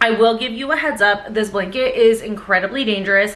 I will give you a heads up, this blanket is incredibly dangerous.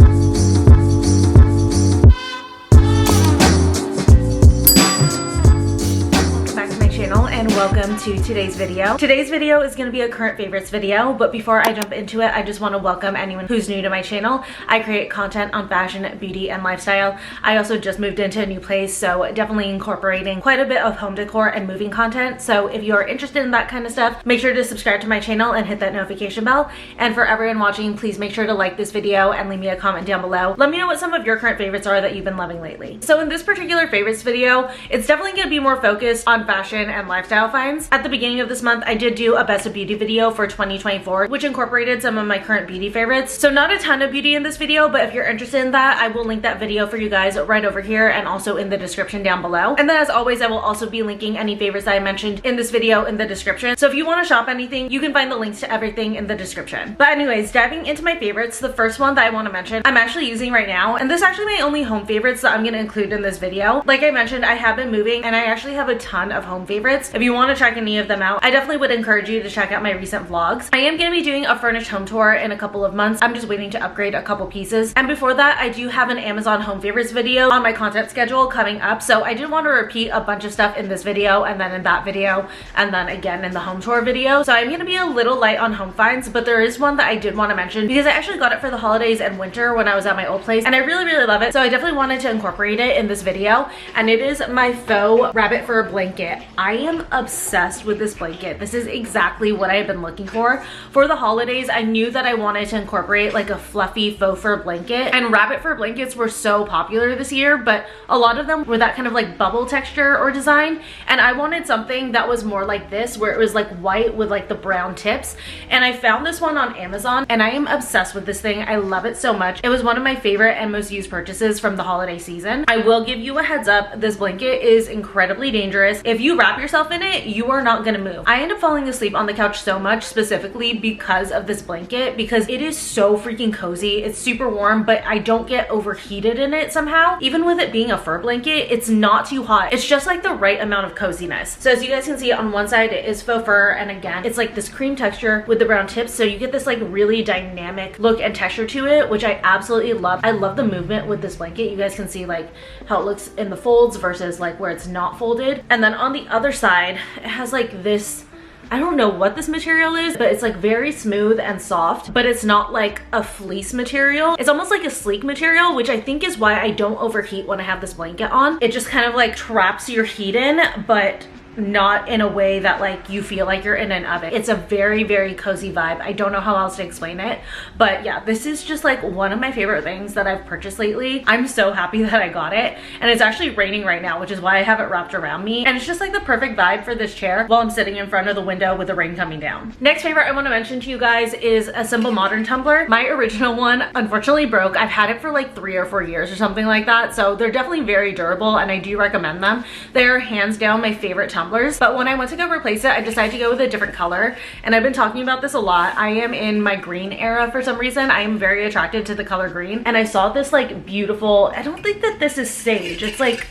And welcome to today's video. Today's video is going to be a current favorites video, but before I jump into it, I just want to welcome anyone who's new to my channel. I create content on fashion, beauty, and lifestyle. I also just moved into a new place, so definitely incorporating quite a bit of home decor and moving content. So if you're interested in that kind of stuff, make sure to subscribe to my channel and hit that notification bell. And for everyone watching, please make sure to like this video and leave me a comment down below. Let me know what some of your current favorites are that you've been loving lately. So in this particular favorites video, it's definitely going to be more focused on fashion and lifestyle finds. At the beginning of this month, I did do a best of beauty video for 2024, which incorporated some of my current beauty favorites. So not a ton of beauty in this video, but if you're interested in that, I will link that video for you guys right over here and also in the description down below. And then as always, I will also be linking any favorites that I mentioned in this video in the description. So if you want to shop anything, you can find the links to everything in the description. But anyways, diving into my favorites, the first one that I want to mention, I'm actually using right now, and this is actually my only home favorites that I'm going to include in this video. Like I mentioned, I have been moving and I actually have a ton of home favorites. If you want to check any of them out, I definitely would encourage you to check out my recent vlogs. I am going to be doing a furnished home tour in a couple of months. I'm just waiting to upgrade a couple pieces. And before that, I do have an Amazon home favorites video on my content schedule coming up. So I did want to repeat a bunch of stuff in this video and then in that video and then again in the home tour video. So I'm going to be a little light on home finds, but there is one that I did want to mention because I actually got it for the holidays and winter when I was at my old place and I really love it. So I definitely wanted to incorporate it in this video, and it is my faux rabbit fur blanket. I am obsessed with this blanket. This is exactly what I've been looking for the holidays. I knew that I wanted to incorporate like a fluffy faux fur blanket, and rabbit fur blankets were so popular this year, but a lot of them were that kind of like bubble texture or design, and I wanted something that was more like this where it was like white with like the brown tips. And I found this one on Amazon and I am obsessed with this thing. I love it so much. It was one of my favorite and most used purchases from the holiday season. I will give you a heads up, this blanket is incredibly dangerous. If you wrap yourself in it, you are not gonna move. I end up falling asleep on the couch so much specifically because of this blanket, because it is so freaking cozy. It's super warm, but I don't get overheated in it somehow. Even with it being a fur blanket, it's not too hot. It's just like the right amount of coziness. So as you guys can see on one side, it is faux fur, and again, it's like this cream texture with the brown tips. So you get this like really dynamic look and texture to it, which I absolutely love. I love the movement with this blanket. You guys can see like how it looks in the folds versus like where it's not folded. And then on the other side, it has like this, I don't know what this material is, but it's like very smooth and soft, but it's not like a fleece material. It's almost like a sleek material, which I think is why I don't overheat when I have this blanket on. It just kind of like traps your heat in, but not in a way that like you feel like you're in an oven. It's a very cozy vibe. I don't know how else to explain it, but yeah, this is just like one of my favorite things that I've purchased lately. I'm so happy that I got it, and it's actually raining right now, which is why I have it wrapped around me, and it's just like the perfect vibe for this chair while I'm sitting in front of the window with the rain coming down. Next favorite I want to mention to you guys is a Simple Modern tumbler. My original one unfortunately broke. I've had it for like 3 or 4 years or something like that, so they're definitely very durable and I do recommend them. They're hands down my favorite tumblers, but when I went to go replace it, I decided to go with a different color, and I've been talking about this a lot. I am in my green era for some reason. I am very attracted to the color green, and I saw this like beautiful, I don't think that this is sage, it's like,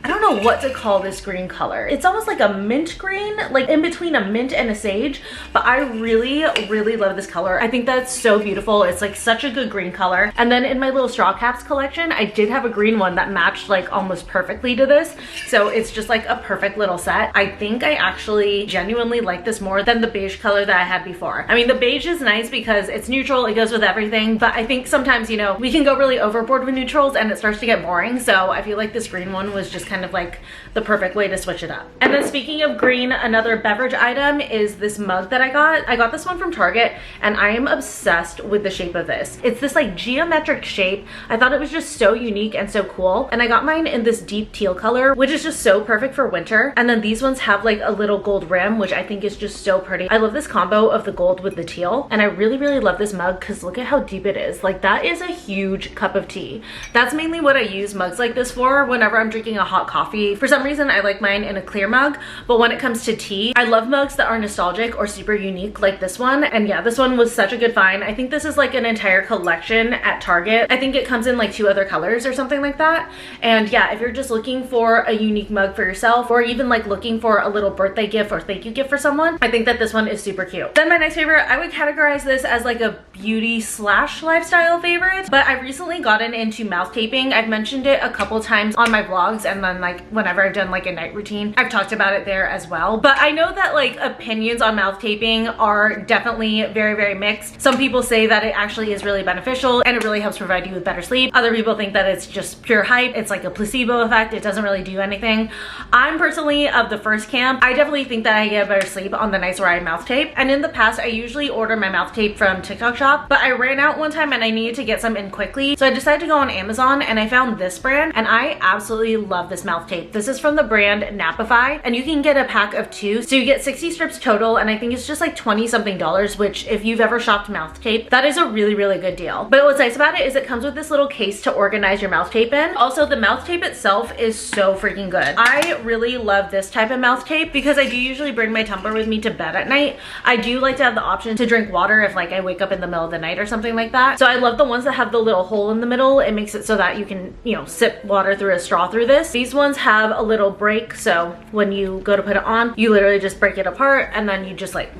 I don't know what to call this green color. It's almost like a mint green, like in between a mint and a sage, but I really love this color. I think that's so beautiful. It's like such a good green color. And then in my little straw caps collection, I did have a green one that matched like almost perfectly to this. So it's just like a perfect little set. I think I actually genuinely like this more than the beige color that I had before. I mean, the beige is nice because it's neutral, it goes with everything, but I think sometimes, you know, we can go really overboard with neutrals and it starts to get boring. So I feel like this green one was just kind of like the perfect way to switch it up. And then speaking of green, another beverage item is this mug that I got. I got this one from Target and I am obsessed with the shape of this. It's this like geometric shape. I thought it was just so unique and so cool. And I got mine in this deep teal color, which is just so perfect for winter. And then these ones have like a little gold rim, which I think is just so pretty. I love this combo of the gold with the teal. And I really love this mug because look at how deep it is. Like that is a huge cup of tea. That's mainly what I use mugs like this for whenever I'm drinking a hot hot coffee. For some reason, I like mine in a clear mug, but when it comes to tea, I love mugs that are nostalgic or super unique like this one. And yeah, this one was such a good find. I think this is like an entire collection at Target. I think it comes in like 2 other colors or something like that. And yeah, if you're just looking for a unique mug for yourself, or even like looking for a little birthday gift or thank you gift for someone, I think that this one is super cute. Then my next favorite, I would categorize this as like a beauty slash lifestyle favorite, but I've recently gotten into mouth taping. I've mentioned it a couple times on my vlogs, and then like whenever I've done like a night routine, I've talked about it there as well. But I know that like opinions on mouth taping are definitely very, very mixed. Some people say that it actually is really beneficial and it really helps provide you with better sleep. Other people think that it's just pure hype. It's like a placebo effect. It doesn't really do anything. I'm personally of the first camp. I definitely think that I get better sleep on the nights where I mouth tape. And in the past, I usually order my mouth tape from TikTok shop, but I ran out one time and I needed to get some in quickly. So I decided to go on Amazon and I found this brand, and I absolutely love this mouth tape. This is from the brand Napify, and you can get a pack of 2. So you get 60 strips total, and I think it's just like 20 something dollars, which if you've ever shopped mouth tape, that is a really, really good deal. But what's nice about it is it comes with this little case to organize your mouth tape in. Also, the mouth tape itself is so freaking good. I really love this type of mouth tape because I do usually bring my tumbler with me to bed at night. I do like to have the option to drink water if like I wake up in the middle of the night or something like that. So I love the ones that have the little hole in the middle. It makes it so that you can, you know, sip water through a straw through this. These ones have a little break, so when you go to put it on, you literally just break it apart and then you just like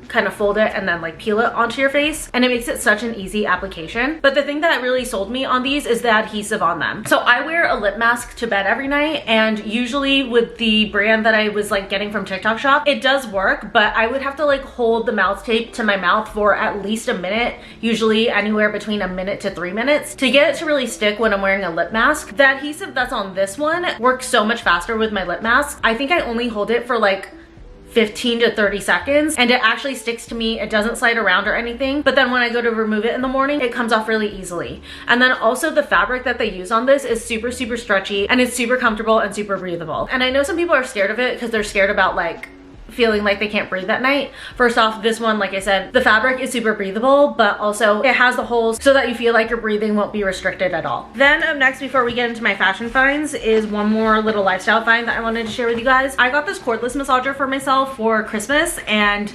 kind of fold it and then like peel it onto your face, and it makes it such an easy application. But the thing that really sold me on these is the adhesive on them. So I wear a lip mask to bed every night, and usually with the brand that I was like getting from TikTok shop, it does work, but I would have to like hold the mouth tape to my mouth for at least a minute, usually anywhere between a minute to 3 minutes, to get it to really stick when I'm wearing a lip mask. The adhesive that's on this one works so much faster with my lip mask. I think I only hold it for like 15 to 30 seconds and it actually sticks to me. It doesn't slide around or anything, but then when I go to remove it in the morning, it comes off really easily. And then also the fabric that they use on this is super, super stretchy, and it's super comfortable and super breathable. And I know some people are scared of it because they're scared about like feeling like they can't breathe at night. First off, this one, like I said, the fabric is super breathable, but also it has the holes so that you feel like your breathing won't be restricted at all. Then up next, before we get into my fashion finds, is one more little lifestyle find that I wanted to share with you guys. I got this cordless massager for myself for Christmas, and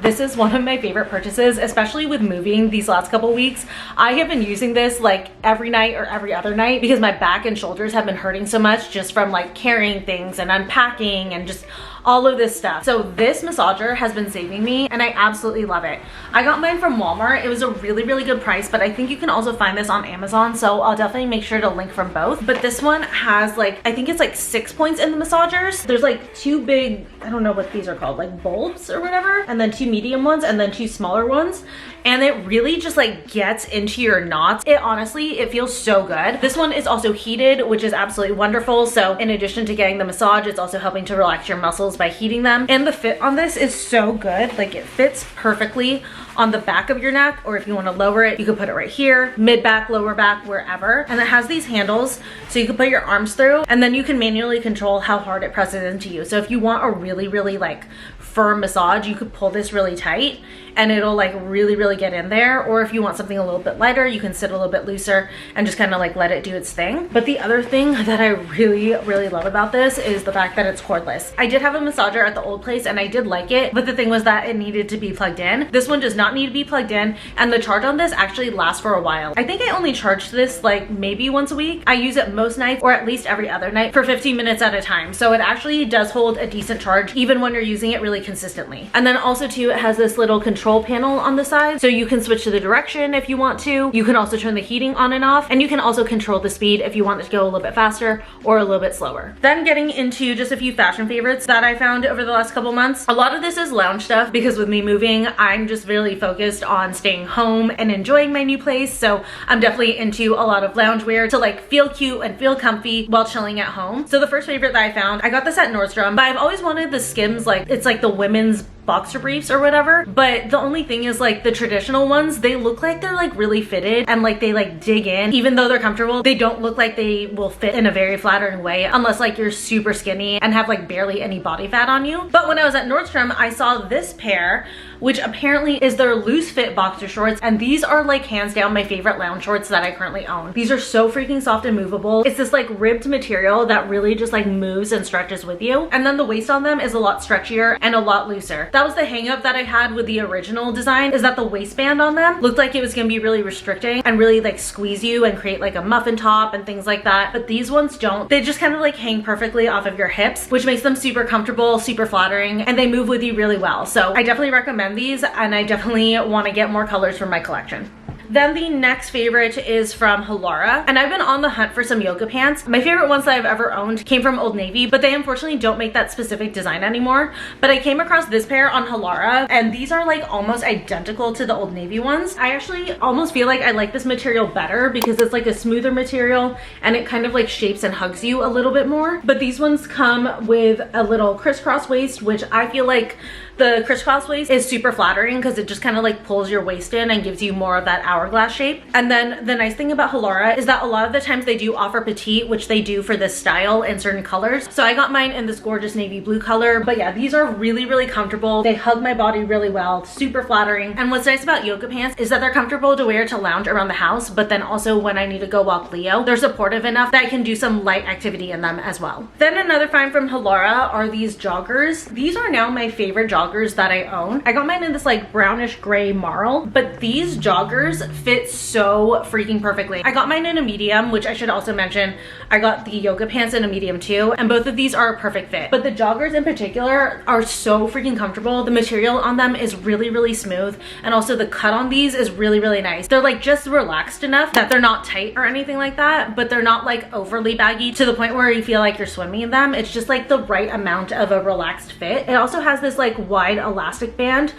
this is one of my favorite purchases, especially with moving these last couple weeks. I have been using this like every night or every other night because my back and shoulders have been hurting so much just from like carrying things and unpacking and just all of this stuff. So this massager has been saving me and I absolutely love it. I got mine from Walmart. It was a really, really good price, but I think you can also find this on Amazon, so I'll definitely make sure to link from both. But this one has like, I think it's like 6 points in the massagers. There's like 2 big, I don't know what these are called, like bulbs or whatever, and then 2 medium ones and then 2 smaller ones. And it really just like gets into your knots. It honestly, it feels so good. This one is also heated, which is absolutely wonderful. So in addition to getting the massage, it's also helping to relax your muscles by heating them. And the fit on this is so good. Like it fits perfectly on the back of your neck, or if you want to lower it, you can put it right here, mid back, lower back, wherever. And it has these handles so you can put your arms through, and then you can manually control how hard it presses into you. So if you want a really, really like firm massage, you could pull this really tight and it'll like really, really get in there. Or if you want something a little bit lighter, you can sit a little bit looser and just kind of like let it do its thing. But the other thing that I really, really love about this is the fact that it's cordless. I did have a massager at the old place and I did like it, but the thing was that it needed to be plugged in. This one does not need to be plugged in, and the charge on this actually lasts for a while. I think I only charged this like maybe once a week. I use it most nights, or at least every other night, for 15 minutes at a time. So it actually does hold a decent charge even when you're using it really consistently. And then also too, it has this little control panel on the side, so you can switch to the direction if you want to. You can also turn the heating on and off, and you can also control the speed if you want it to go a little bit faster or a little bit slower. Then getting into just a few fashion favorites that I found over the last couple months. A lot of this is lounge stuff because with me moving, I'm just really focused on staying home and enjoying my new place. So I'm definitely into a lot of loungewear to like feel cute and feel comfy while chilling at home. So the first favorite that I found, I got this at Nordstrom, but I've always wanted the Skims, like it's like the women's boxer briefs or whatever. But the only thing is like the traditional ones, they look like they're like really fitted and like they like dig in. Even though they're comfortable, they don't look like they will fit in a very flattering way unless like you're super skinny and have like barely any body fat on you. But when I was at Nordstrom, I saw this pair, which apparently is their loose fit boxer shorts, and these are like hands down my favorite lounge shorts that I currently own. These are so freaking soft and movable. It's this like ribbed material that really just like moves and stretches with you, and then the waist on them is a lot stretchier and a lot looser. That was the hang up that I had with the original design, is that the waistband on them looked like it was gonna be really restricting and really like squeeze you and create like a muffin top and things like that, but these ones don't. They just kind of like hang perfectly off of your hips, which makes them super comfortable, super flattering, and they move with you really well. So I definitely recommend these, and I definitely want to get more colors for my collection. Then the next favorite is from Halara, and I've been on the hunt for some yoga pants. My favorite ones that I've ever owned came from Old Navy, but they unfortunately don't make that specific design anymore. But I came across this pair on Halara, and these are like almost identical to the Old Navy ones. I actually almost feel like I like this material better because it's like a smoother material and it kind of like shapes and hugs you a little bit more. But these ones come with a little crisscross waist, which I feel like the crisscross waist is super flattering because it just kind of like pulls your waist in and gives you more of that hourglass shape. And then the nice thing about Halara is that a lot of the times they do offer petite, which they do for this style in certain colors. So I got mine in this gorgeous navy blue color. But yeah, these are really, really comfortable. They hug my body really well, super flattering. And what's nice about yoga pants is that they're comfortable to wear to lounge around the house, but then also when I need to go walk Leo, they're supportive enough that I can do some light activity in them as well. Then another find from Halara are these joggers. These are now my favorite joggers that I own. I got mine in this like brownish gray marl, but these joggers fit so freaking perfectly. I got mine in a medium, which I should also mention, I got the yoga pants in a medium too, and both of these are a perfect fit. But the joggers in particular are so freaking comfortable. The material on them is really, really smooth, and also the cut on these is really, really nice. They're like just relaxed enough that they're not tight or anything like that, but they're not like overly baggy to the point where you feel like you're swimming in them. It's just like the right amount of a relaxed fit. It also has this like wide elastic band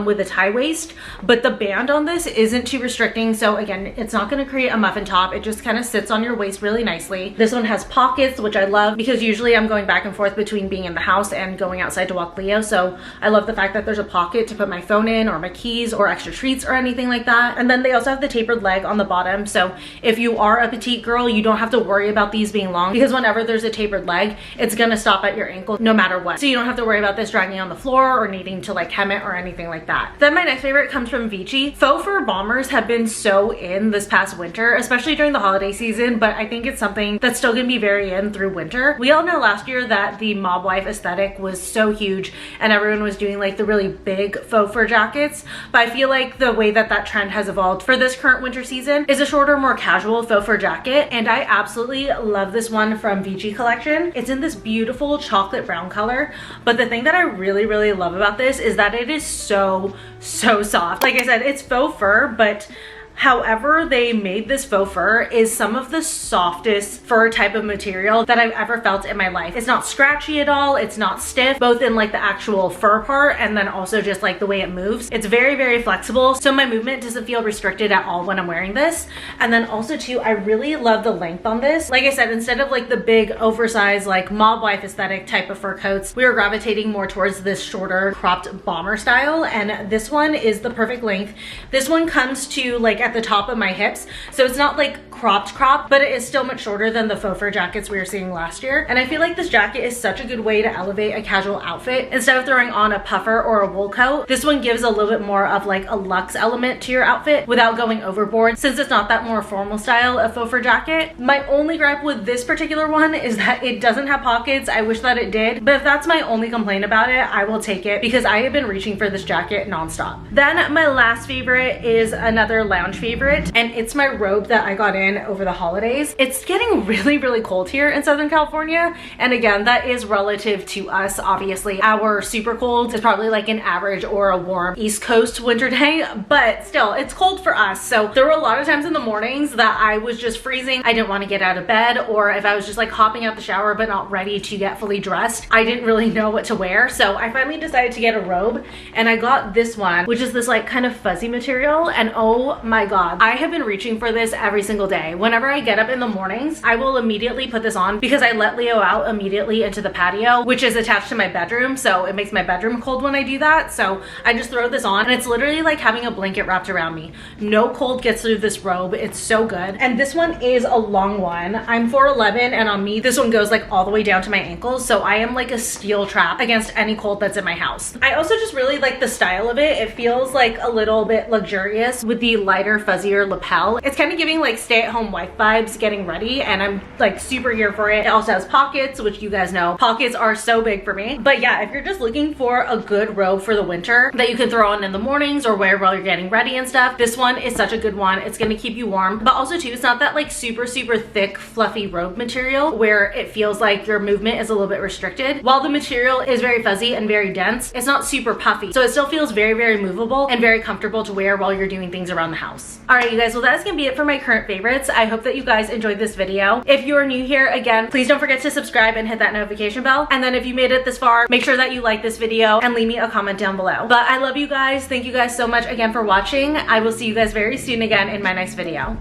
with a tie waist, but the band on this isn't too restricting, so again, it's not going to create a muffin top. It just kind of sits on your waist really nicely. This one has pockets, which I love because usually I'm going back and forth between being in the house and going outside to walk Leo, so I love the fact that there's a pocket to put my phone in or my keys or extra treats or anything like that. And then they also have the tapered leg on the bottom, so if you are a petite girl, you don't have to worry about these being long, because whenever there's a tapered leg, it's gonna stop at your ankle no matter what, so you don't have to worry about this dragging on the floor or needing to like hem it or anything like that. Then my next favorite comes from Vici. Faux fur bombers have been so in this past winter, especially during the holiday season, but I think it's something that's still gonna be very in through winter. We all know last year that the mob wife aesthetic was so huge and everyone was doing like the really big faux fur jackets, but I feel like the way that that trend has evolved for this current winter season is a shorter, more casual faux fur jacket, and I absolutely love this one from Vici collection. It's in this beautiful chocolate brown color, but the thing that I really, really love about this is that it is so soft. Like I said, it's faux fur, but however they made this faux fur is some of the softest fur type of material that I've ever felt in my life. It's not scratchy at all, it's not stiff, both in like the actual fur part and then also just like the way it moves. It's very, very flexible, so my movement doesn't feel restricted at all when I'm wearing this. And then also too, I really love the length on this. Like I said, instead of like the big oversized like mob wife aesthetic type of fur coats, we were gravitating more towards this shorter cropped bomber style, and this one is the perfect length. This one comes to like at the top of my hips, so it's not like cropped, but it is still much shorter than the faux fur jackets we were seeing last year. And I feel like this jacket is such a good way to elevate a casual outfit. Instead of throwing on a puffer or a wool coat, this one gives a little bit more of like a luxe element to your outfit without going overboard, since it's not that more formal style of faux fur jacket. My only gripe with this particular one is that it doesn't have pockets. I wish that it did, but if that's my only complaint about it, I will take it because I have been reaching for this jacket nonstop. Then my last favorite is another lounge favorite, and it's my robe that I got in over the holidays. It's getting really, really cold here in Southern California, and again, that is relative to us. Obviously, our super cold is probably like an average or a warm East Coast winter day, but still, it's cold for us. So there were a lot of times in the mornings that I was just freezing. I didn't want to get out of bed, or if I was just like hopping out the shower but not ready to get fully dressed, I didn't really know what to wear. So I finally decided to get a robe, and I got this one, which is this like kind of fuzzy material, and oh my god, I have been reaching for this every single day. day. Whenever I get up in the mornings, I will immediately put this on because I let Leo out immediately into the patio, which is attached to my bedroom, so it makes my bedroom cold when I do that. So I just throw this on and it's literally like having a blanket wrapped around me. No cold gets through this robe. It's so good. And this one is a long one. I'm 4'11", and on me this one goes like all the way down to my ankles, so I am like a steel trap against any cold that's in my house. I also just really like the style of it. It feels like a little bit luxurious with the lighter, fuzzier lapel. It's kind of giving like stay-at-home wife vibes getting ready, and I'm like super here for it. It also has pockets, which you guys know pockets are so big for me. But yeah, if you're just looking for a good robe for the winter that you can throw on in the mornings or wear while you're getting ready and stuff, this one is such a good one. It's gonna keep you warm, but also too, it's not that like super thick fluffy robe material where it feels like your movement is a little bit restricted. While the material is very fuzzy and very dense, it's not super puffy, so it still feels very movable and very comfortable to wear while you're doing things around the house. All right, you guys, well, that's gonna be it for my current favorites. I hope that you guys enjoyed this video. If you are new here, again, please don't forget to subscribe and hit that notification bell. And then if you made it this far, make sure that you like this video and leave me a comment down below. But I love you guys. Thank you guys so much again for watching. I will see you guys very soon again in my next video.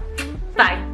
Bye.